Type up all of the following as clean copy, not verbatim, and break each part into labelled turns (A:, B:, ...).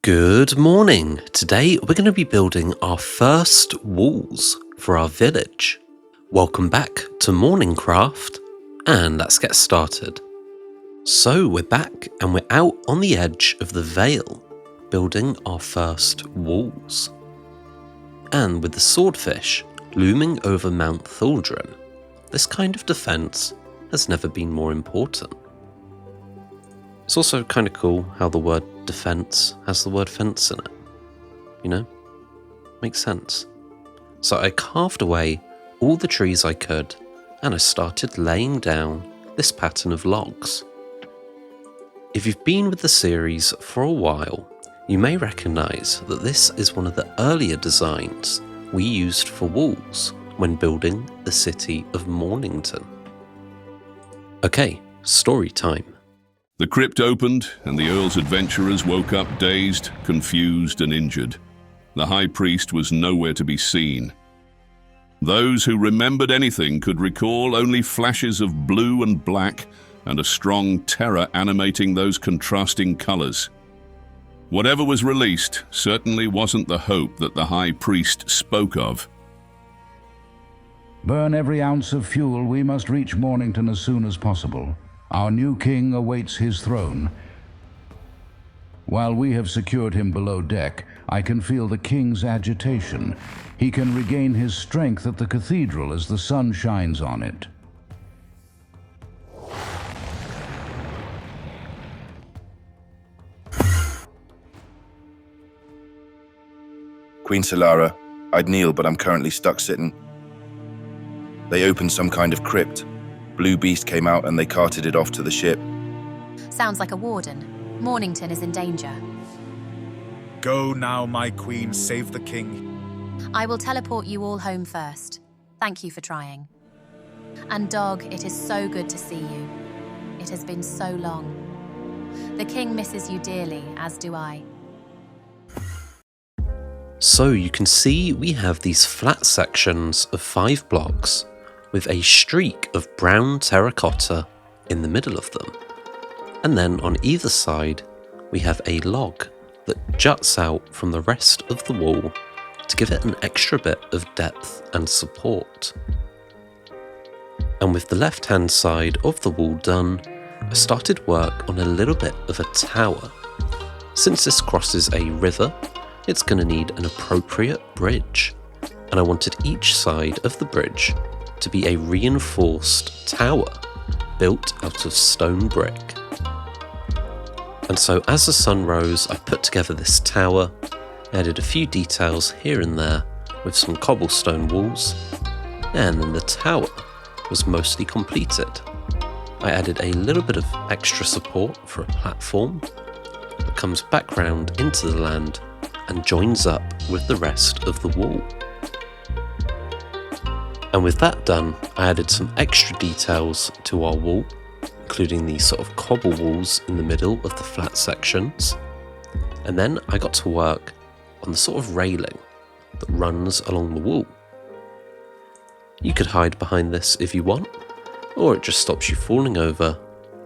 A: Good morning! Today we're going to be building our first walls for our village. Welcome back to MorningCraft, and let's get started. So we're back and we're out on the edge of the Vale, building our first walls. And with the swordfish looming over Mount Thaldron, this kind of defense has never been more important. It's also kind of cool how the word defense has the word fence in it. You know? Makes sense. So I carved away all the trees I could, and I started laying down this pattern of logs. If you've been with the series for a while, you may recognise that this is one of the earlier designs we used for walls when building the city of Mornington. Okay, story time.
B: The crypt opened, and the Earl's adventurers woke up dazed, confused, and injured. The High Priest was nowhere to be seen. Those who remembered anything could recall only flashes of blue and black and a strong terror animating those contrasting colors. Whatever was released certainly wasn't the hope that the High Priest spoke of.
C: Burn every ounce of fuel. We must reach Mornington as soon as possible. Our new king awaits his throne. While we have secured him below deck, I can feel the king's agitation. He can regain his strength at the cathedral as the sun shines on it.
D: Queen Solara, I'd kneel, but I'm currently stuck sitting. They opened some kind of crypt. Blue Beast came out and they carted it off to the ship.
E: Sounds like a warden. Mornington is in danger.
F: Go now, my queen, save the king.
E: I will teleport you all home first. Thank you for trying. And Dog, it is so good to see you. It has been so long. The king misses you dearly, as do I.
A: So you can see we have these flat sections of 5 blocks with a streak of brown terracotta in the middle of them. And then on either side, we have a log that juts out from the rest of the wall to give it an extra bit of depth and support. And with the left-hand side of the wall done, I started work on a little bit of a tower. Since this crosses a river, it's going to need an appropriate bridge, and I wanted each side of the bridge to be a reinforced tower built out of stone brick. And so as the sun rose, I put together this tower, added a few details here and there with some cobblestone walls, and then the tower was mostly completed. I added a little bit of extra support for a platform that comes back round into the land and joins up with the rest of the wall. And with that done, I added some extra details to our wall, including these sort of cobble walls in the middle of the flat sections. And then I got to work on the sort of railing that runs along the wall. You could hide behind this if you want, or it just stops you falling over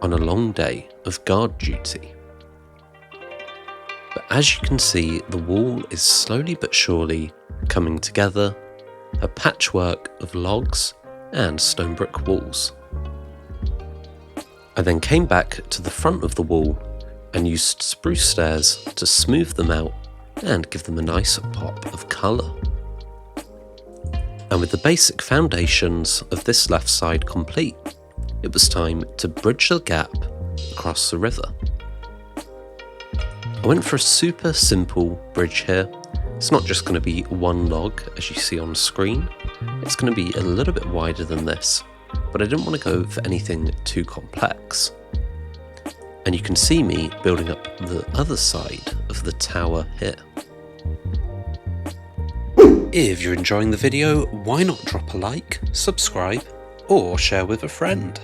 A: on a long day of guard duty. But as you can see, the wall is slowly but surely coming together, a patchwork of logs and stone brick walls. I then came back to the front of the wall and used spruce stairs to smooth them out and give them a nice pop of colour. And with the basic foundations of this left side complete, it was time to bridge the gap across the river. I went for a super simple bridge here. It's not just going to be one log as you see on screen, it's going to be a little bit wider than this, but I didn't want to go for anything too complex. And you can see me building up the other side of the tower here. If you're enjoying the video, why not drop a like, subscribe, or share with a friend?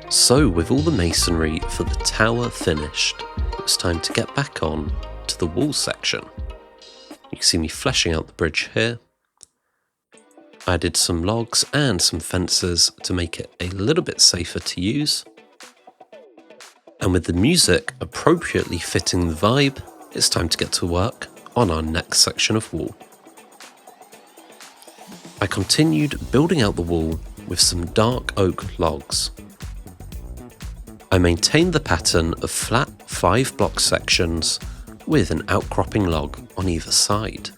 A: So with all the masonry for the tower finished, it was time to get back on to the wall section. You can see me fleshing out the bridge here. I added some logs and some fences to make it a little bit safer to use. And with the music appropriately fitting the vibe, it's time to get to work on our next section of wall. I continued building out the wall with some dark oak logs. I maintained the pattern of flat 5-block sections with an outcropping log on either side.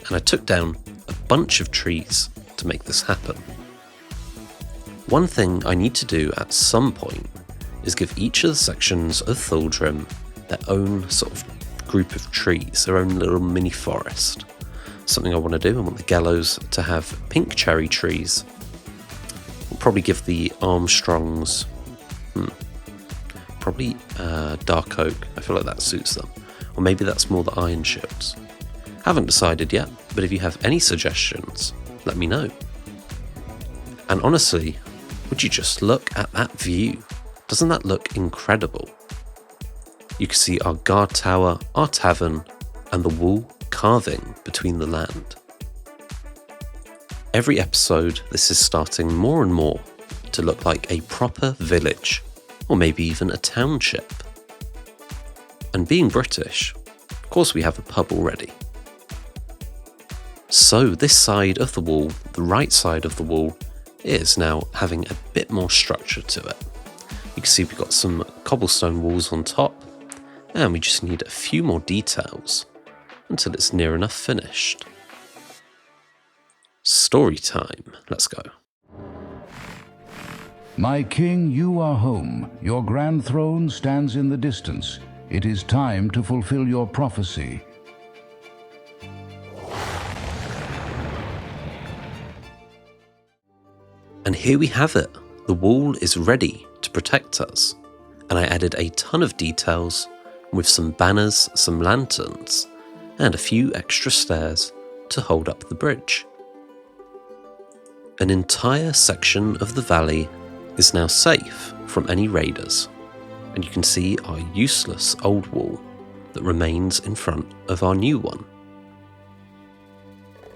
A: And I took down a bunch of trees to make this happen. One thing I need to do at some point is give each of the sections of Thuldrim their own sort of group of trees, their own little mini forest. Something I want to do. I want the gallows to have pink cherry trees. We'll probably give the Armstrongs probably dark oak. I feel like that suits them. Or maybe that's more the iron shields. Haven't decided yet, but if you have any suggestions, let me know. And honestly, would you just look at that view? Doesn't that look incredible? You can see our guard tower, our tavern, and the wall carving between the land. Every episode, this is starting more and more to look like a proper village, or maybe even a township. And being British, of course we have a pub already. So this side of the wall, the right side of the wall, is now having a bit more structure to it. You can see we've got some cobblestone walls on top, and we just need a few more details until it's near enough finished. Story time, let's go.
C: My king, you are home. Your grand throne stands in the distance. It is time to fulfill your prophecy.
A: And here we have it. The wall is ready to protect us. And I added a ton of details with some banners, some lanterns, and a few extra stairs to hold up the bridge. An entire section of the valley is now safe from any raiders, and you can see our useless old wall that remains in front of our new one.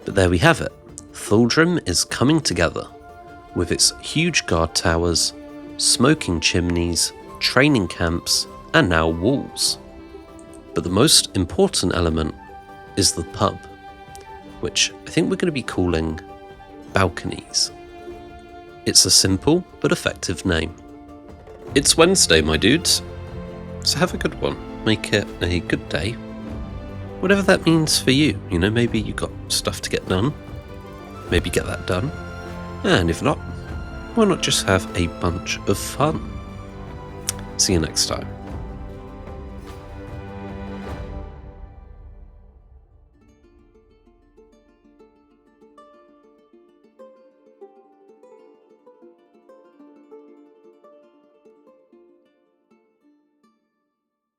A: But there we have it. Thuldrim is coming together with its huge guard towers, smoking chimneys, training camps, and now walls. But the most important element is the pub, which I think we're going to be calling Balconies. It's a simple but effective name. It's Wednesday, my dudes, so have a good one. Make it a good day. Whatever that means for you. You know, maybe you got stuff to get done. Maybe get that done. And if not, why not just have a bunch of fun? See you next time.